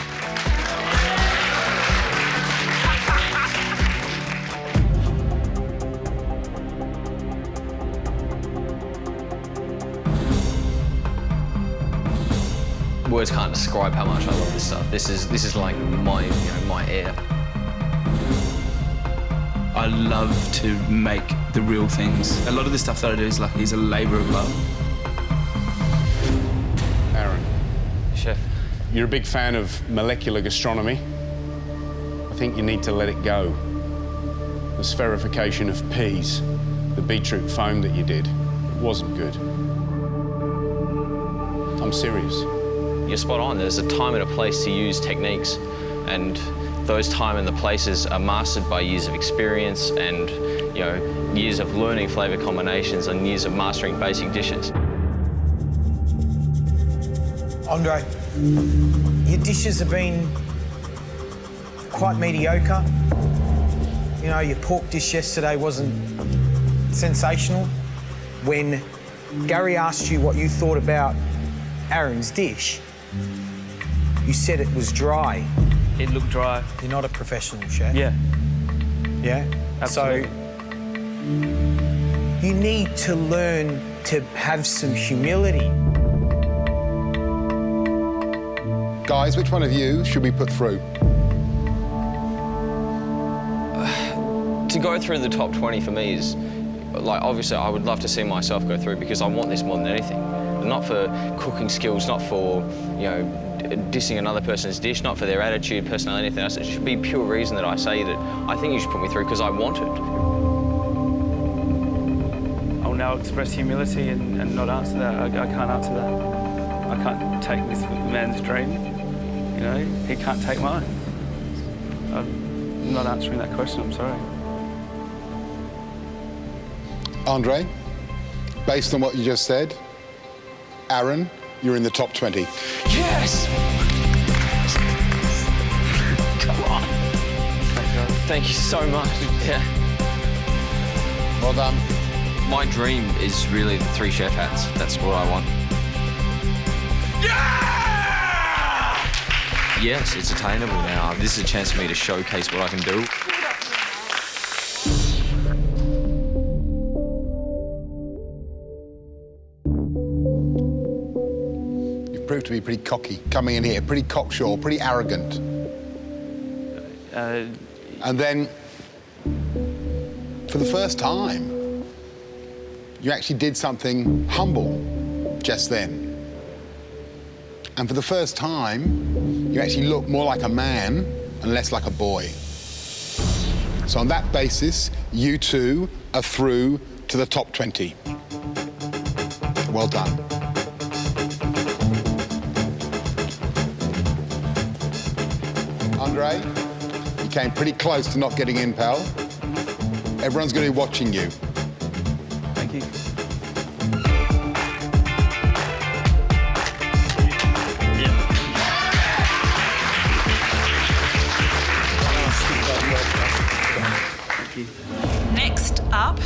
Words can't describe how much I love this stuff. This is like my air. I love to make the real things. A lot of the stuff that I do is a labour of love. Aaron. Chef. You're a big fan of molecular gastronomy. I think you need to let it go. The spherification of peas, the beetroot foam that you did, it wasn't good. I'm serious. You're spot on. There's a time and a place to use techniques, and those time and the places are mastered by years of experience and, years of learning flavour combinations and years of mastering basic dishes. Andre, your dishes have been quite mediocre. Your pork dish yesterday wasn't sensational. When Gary asked you what you thought about Aaron's dish, you said it was dry. It looked dry. You're not a professional chef. Yeah. Yeah? Absolutely. So you need to learn to have some humility. Guys, which one of you should we put through? To go through the top 20 for me is, like, obviously I would love to see myself go through because I want this more than anything. Not for cooking skills, not for, you know, dissing another person's dish, not for their attitude, personality, anything else. It should be pure reason that I say that I think you should put me through because I want it. I'll now express humility and not answer that. I can't answer that. I can't take this man's dream. You know, he can't take mine. I'm not answering that question, I'm sorry. Andre, based on what you just said, Aaron, you're in the top 20. Yes! Come on. Thank you so much. Yeah. Well done. My dream is really the 3 chef hats. That's what I want. Yeah! Yes, it's attainable now. This is a chance for me to showcase what I can do. Proved to be pretty cocky, coming in here, pretty cocksure, pretty arrogant. And then, for the first time, you actually did something humble just then. And for the first time, you actually look more like a man and less like a boy. So on that basis, you two are through to the top 20. Well done. Andre, you came pretty close to not getting in, pal. Everyone's going to be watching you. Thank you. Next up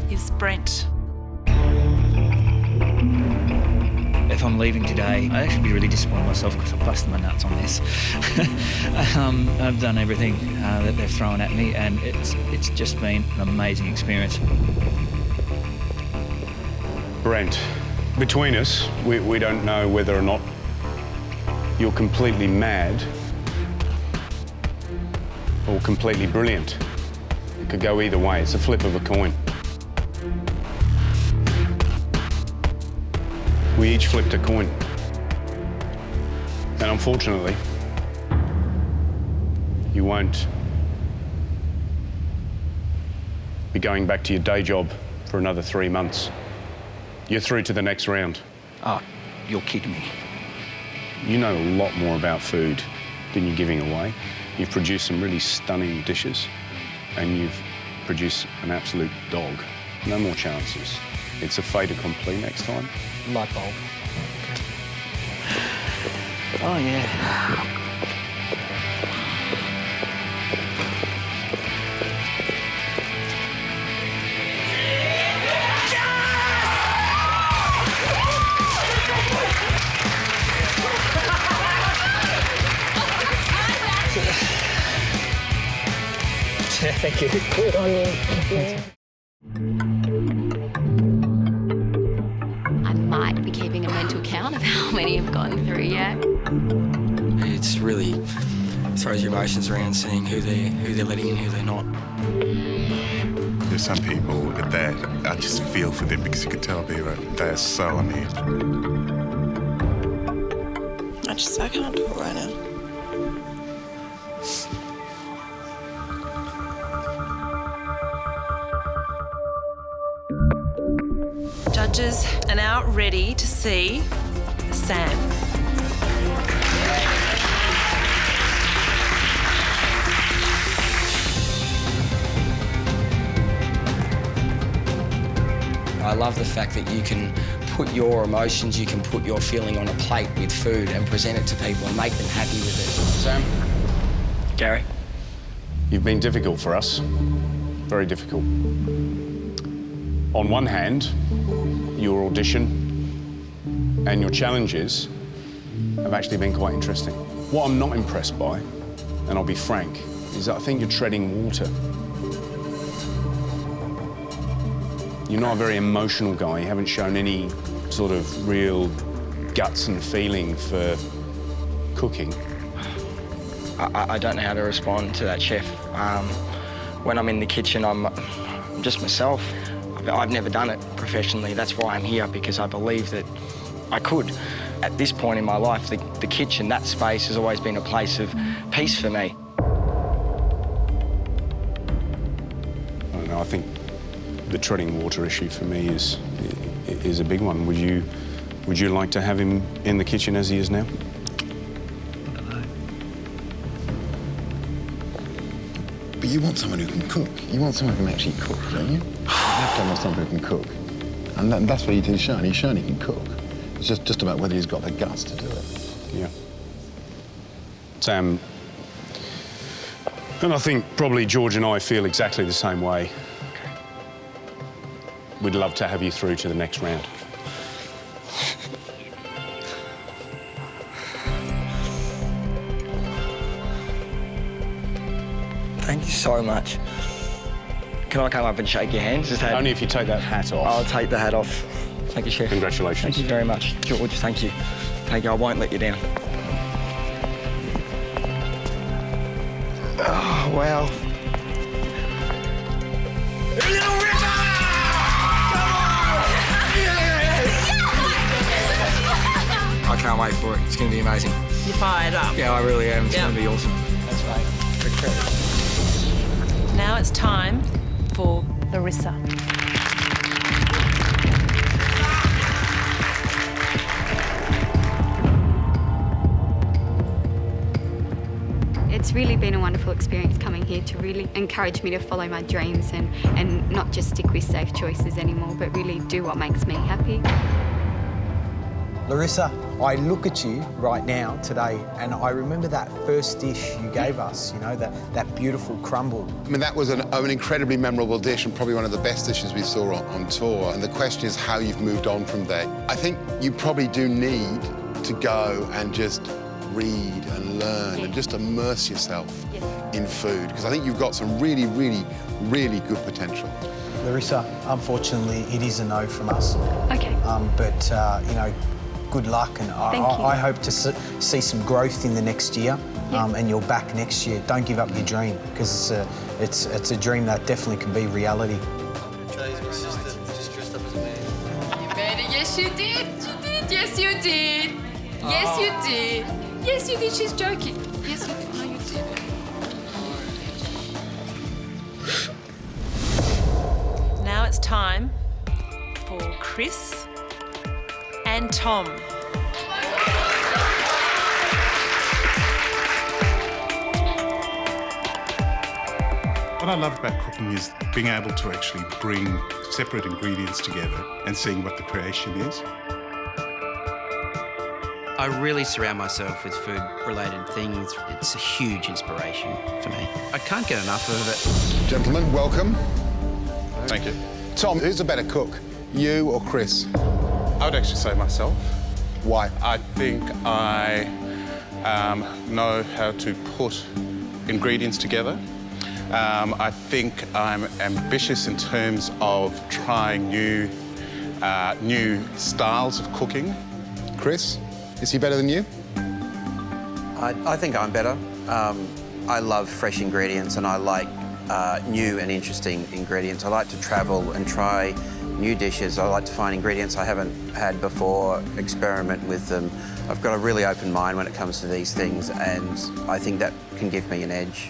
is Brent. If I'm leaving today, I'd actually be really disappointed in myself because I've busted my nuts on this. I've done everything that they've thrown at me, and it's just been an amazing experience. Brent, between us, we don't know whether or not you're completely mad or completely brilliant. It could go either way. It's a flip of a coin. We each flipped a coin. And unfortunately, you won't be going back to your day job for another 3 months. You're through to the next round. Oh, you're kidding me. You know a lot more about food than you're giving away. You've produced some really stunning dishes, and you've produced an absolute dog. No more chances. It's a fait accompli next time. Light bulb. Oh, yeah. Thank you. Good on you. Thank you. I might be keeping a mental count of how many have gone through yet. It's really throws your emotions around, seeing who they're letting in, who they're not. There's some people that I just feel for them because you can tell they're so on edge. I can't do it right now. Judges are now ready to see Sam. I love the fact that you can put your emotions, you can put your feeling on a plate with food and present it to people and make them happy with it. Sam? Gary? You've been difficult for us. Very difficult. On one hand, your audition and your challenges have actually been quite interesting. What I'm not impressed by, and I'll be frank, is that I think you're treading water. You're not a very emotional guy. You haven't shown any sort of real guts and feeling for cooking. I don't know how to respond to that, chef. When I'm in the kitchen, I'm just myself. I've never done it professionally. That's why I'm here, because I believe that I could. At this point in my life, the kitchen, that space, has always been a place of peace for me. I don't know, I think the treading water issue for me is a big one. Would you like to have him in the kitchen as he is now? I don't know. But you want someone who can cook. You want someone who can actually cook, don't you? You have to have someone who can cook. And that's what he's shown. He's shown he can cook. It's just about whether he's got the guts to do it. Yeah. Sam, and I think probably George and I feel exactly the same way. We'd love to have you through to the next round. Thank you so much. Can I come up and shake your hand? Only if you take that hat off. I'll take the hat off. Thank you, Chef. Congratulations. Thank you very much, George. Thank you. Thank you. I won't let you down. Oh, wow. I can't wait for it. It's going to be amazing. You're fired up. Yeah, I really am. It's going to be awesome. That's right. Now it's time for Larissa. It's really been a wonderful experience coming here to really encourage me to follow my dreams and not just stick with safe choices anymore, but really do what makes me happy. Larissa, I look at you right now today and I remember that first dish you gave us, you know, that beautiful crumble. I mean, that was an incredibly memorable dish and probably one of the best dishes we saw on tour. And the question is how you've moved on from there. I think you probably do need to go and just read and learn and just immerse yourself in food, because I think you've got some really, really, really good potential. Larissa, unfortunately, it is a no from us. Okay. But you know, good luck, and I hope to see some growth in the next year, and you're back next year. Don't give up your dream, because it's a dream that definitely can be reality. Just dressed up as a man. You made it. Yes, you did. You did. Yes, you did. Yes, you did. Yes, you did. She's joking. Yes, you did. No, you did. Now it's time for Chris and Tom. What I love about cooking is being able to actually bring separate ingredients together and seeing what the creation is. I really surround myself with food-related things. It's a huge inspiration for me. I can't get enough of it. Gentlemen, welcome. Thank you. Tom, who's a better cook, you or Chris? I would actually say myself. Why? I think I know how to put ingredients together. I think I'm ambitious in terms of trying new styles of cooking. Chris, is he better than you? I think I'm better. I love fresh ingredients and I like new and interesting ingredients. I like to travel and try new dishes. I like to find ingredients I haven't had before, experiment with them. I've got a really open mind when it comes to these things, and I think that can give me an edge.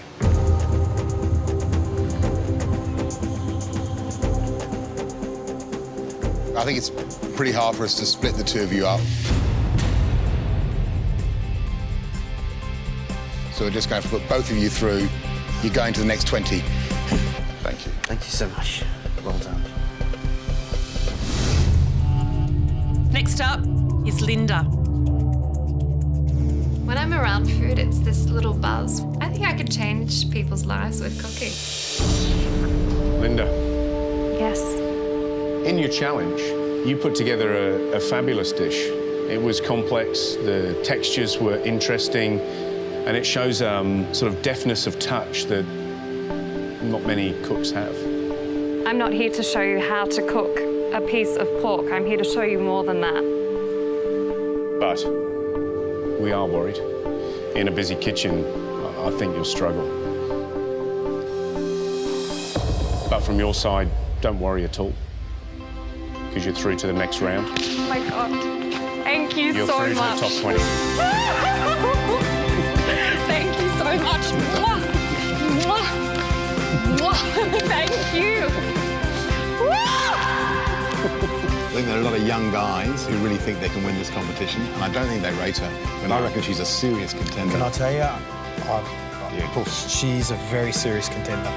I think it's pretty hard for us to split the two of you up. So we're just going to put both of you through. You're going to the next 20. Thank you. Thank you so much. Well done. Next up is Linda. When I'm around food, it's this little buzz. I think I could change people's lives with cooking. Linda. Yes. In your challenge, you put together a fabulous dish. It was complex, the textures were interesting, And it shows sort of deftness of touch that not many cooks have. I'm not here to show you how to cook a piece of pork. I'm here to show you more than that. But we are worried. In a busy kitchen, I think you'll struggle. But from your side, don't worry at all, because you're through to the next round. Oh my God. Thank you You're so through much. to the top 20. Thank you so much. Mwah. Mwah. Mwah. Thank you. I think there are a lot of young guys who really think they can win this competition, and I don't think they rate her. And I reckon she's a serious contender. Can I tell you? She's a very serious contender.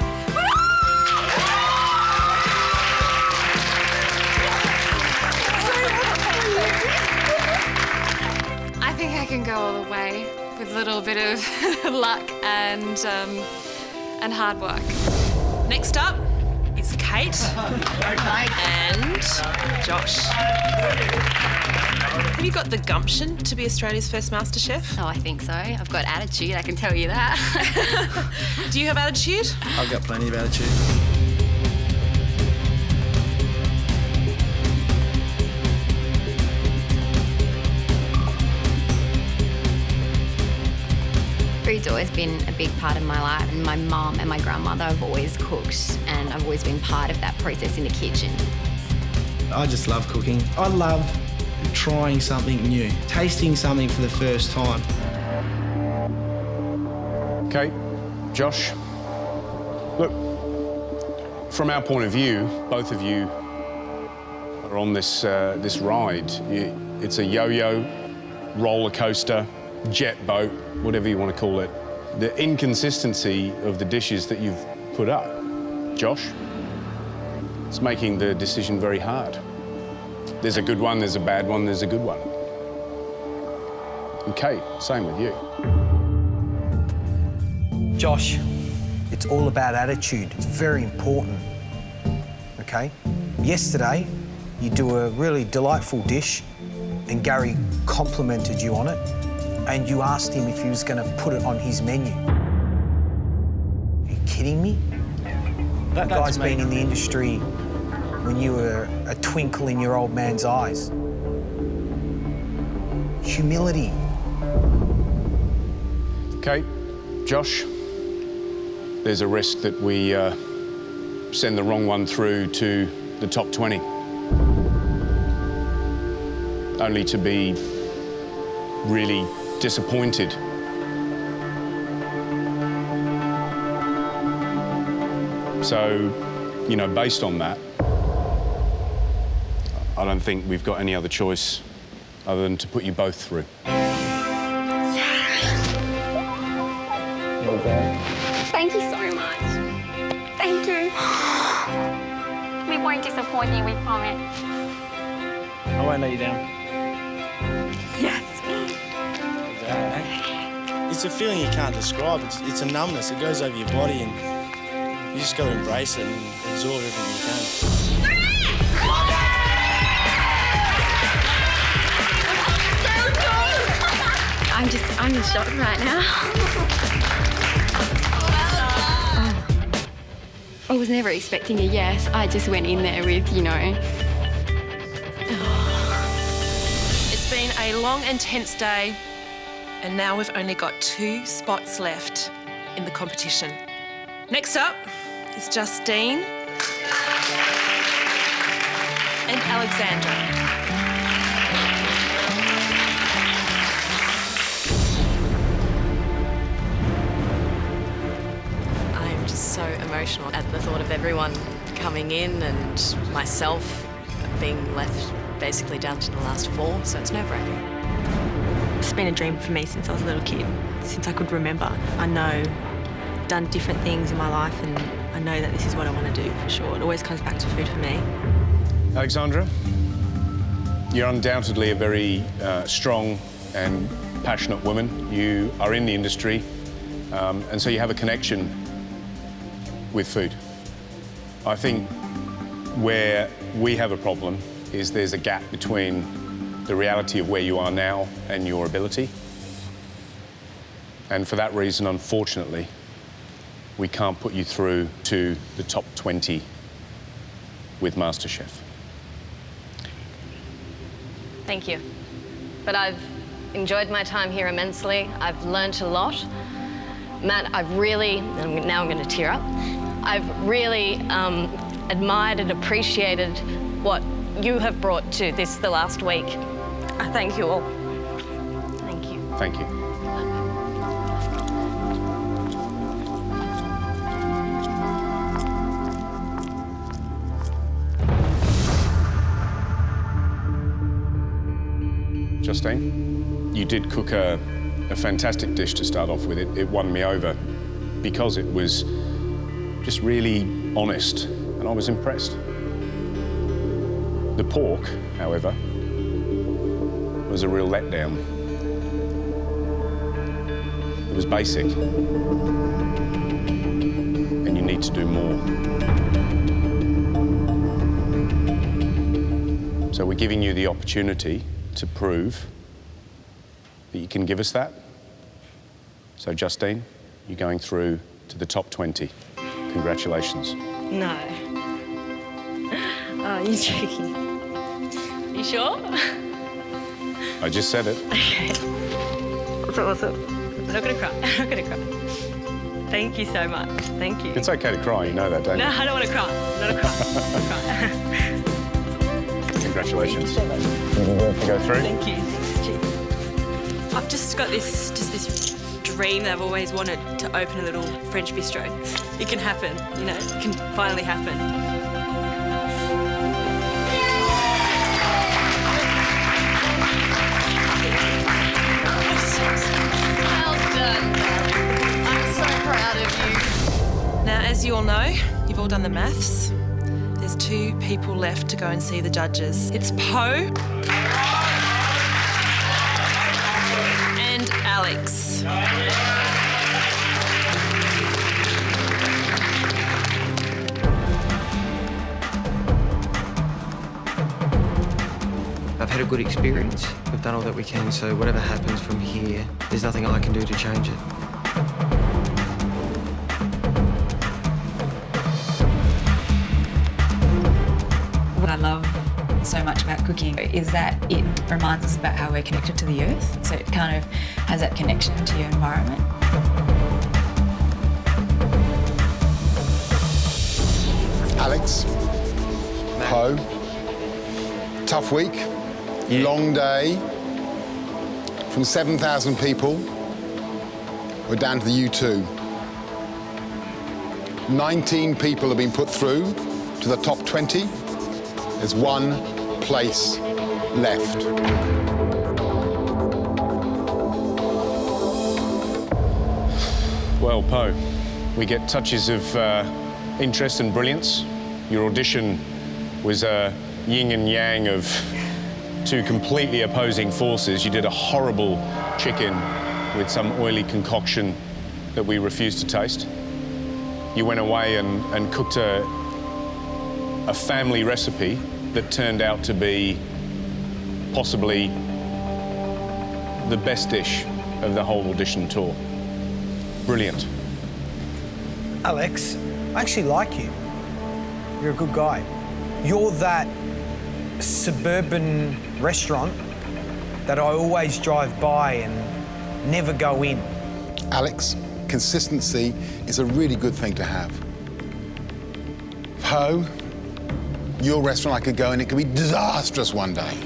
I think I can go all the way with a little bit of luck and hard work. Next up is Kate and Josh. Have you got the gumption to be Australia's first MasterChef? Oh, I think so. I've got attitude, I can tell you that. Do you have attitude? I've got plenty of attitude. Food's always been a big part of my life, and my mum and my grandmother have always cooked, and I've always been part of that process in the kitchen. I just love cooking. I love trying something new, tasting something for the first time. Okay, Josh. Look, from our point of view, both of you are on this this ride. It's a yo-yo, roller coaster, jet boat, whatever you want to call it. The inconsistency of the dishes that you've put up, Josh, it's making the decision very hard. There's a good one, there's a bad one, there's a good one. And Kate, same with you. Josh, it's all about attitude. It's very important, okay? Yesterday, you do a really delightful dish and Gary complimented you on it and you asked him if he was going to put it on his menu. Are you kidding me? The guy's been in the industry when you were a twinkle in your old man's eyes. Humility. Kate, Josh, there's a risk that we send the wrong one through to the top 20. Only to be really disappointed. So, you know, based on that, I don't think we've got any other choice other than to put you both through. Thank you so much. Thank you. We won't disappoint you, we promise. I won't let you down. Yes. It's a feeling you can't describe. It's a numbness. It goes over your body and you just got to embrace it and absorb everything you can. I'm in shock right now. I was never expecting a yes. I just went in there with, you know. It's been a long and tense day, and now we've only got 2 spots left in the competition. Next up is Justine and Alexandra. I'm just so emotional at the thought of everyone coming in and myself being left basically down to the last 4, so it's nerve-wracking. It's been a dream for me since I was a little kid, since I could remember. I know I've done different things in my life and I know that this is what I want to do for sure. It always comes back to food for me. Alexandra, you're undoubtedly a very strong and passionate woman. You are in the industry, and so you have a connection with food. I think where we have a problem is there's a gap between the reality of where you are now and your ability. And for that reason, unfortunately, we can't put you through to the top 20 with MasterChef. Thank you. But I've enjoyed my time here immensely. I've learnt a lot. Matt, now I'm going to tear up. I've really admired and appreciated what you have brought to this the last week. I thank you all. Thank you. Thank you. Justine, you did cook a fantastic dish to start off with. It won me over because it was just really honest, and I was impressed. The pork, however, was a real letdown. It was basic, and you need to do more. So we're giving you the opportunity to prove that you can give us that. So, Justine, you're going through to the top 20. Congratulations. No. Oh, you're joking. You sure? I just said it. Okay. What's up? I'm not gonna cry. I'm not gonna cry. Thank you so much. Thank you. It's okay to cry, you know that, don't you? No, I don't want to cry. I'm not a cry. Congratulations. Thank you so much. You can go through. Thank you. I've just got this dream that I've always wanted to open a little French bistro. It can happen, you know, it can finally happen. Well done. I'm so proud of you. Now, as you all know, you've all done the maths. There's 2 people left to go and see the judges. It's Poe and Alex. I've had a good experience. We've done all that we can, so whatever happens from here, there's nothing I can do to change it. What I love so much about cooking is that it reminds us about how we're connected to the earth. So it kind of has that connection to your environment. Alex, Poe, tough week, long day. From 7,000 people, we're down to the U2. 19 people have been put through to the top 20. There's 1 place left. Well, Poe, we get touches of interest and brilliance. Your audition was a yin and yang of 2 completely opposing forces. You did a horrible chicken with some oily concoction that we refused to taste. You went away and cooked a family recipe that turned out to be possibly the best dish of the whole audition tour. Brilliant. Alex, I actually like you. You're a good guy. You're that suburban restaurant that I always drive by and never go in. Alex, consistency is a really good thing to have. Poe, your restaurant, I could go and it could be disastrous one day.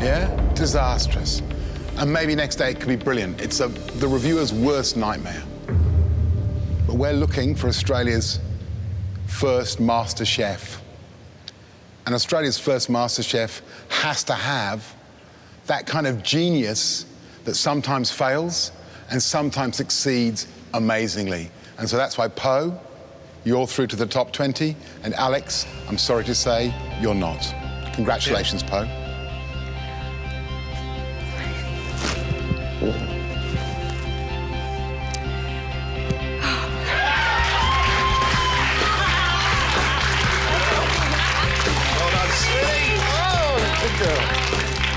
Yeah? Disastrous. And maybe next day it could be brilliant. It's the reviewer's worst nightmare. But we're looking for Australia's first MasterChef. And Australia's first MasterChef has to have that kind of genius that sometimes fails and sometimes succeeds amazingly. And so that's why, Poe, you're through to the top 20, and Alex, I'm sorry to say, you're not. Congratulations, Poe.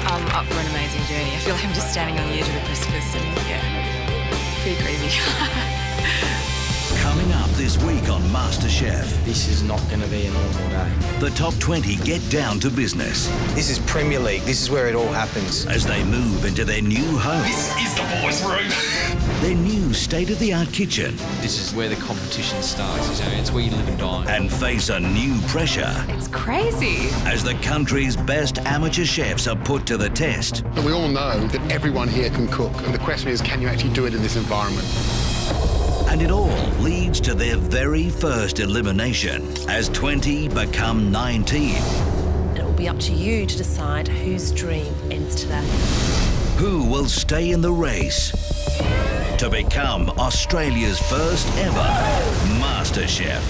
I'm up for an amazing journey. I feel like I'm just standing on the edge of a precipice and, yeah. pretty crazy. Coming up this week on MasterChef. This is not going to be a normal day. The top 20 get down to business. This is Premier League. This is where it all happens. As they move into their new home. This is the boys' room. Their new state-of-the-art kitchen. This is where the competition starts. You know, it's where you live and die. And face a new pressure. It's crazy. As the country's best amateur chefs are put to the test. We all know that everyone here can cook, and the question is, can you actually do it in this environment? And it all leads to their very first elimination as 20 become 19. It will be up to you to decide whose dream ends today. Who will stay in the race to become Australia's first ever MasterChef?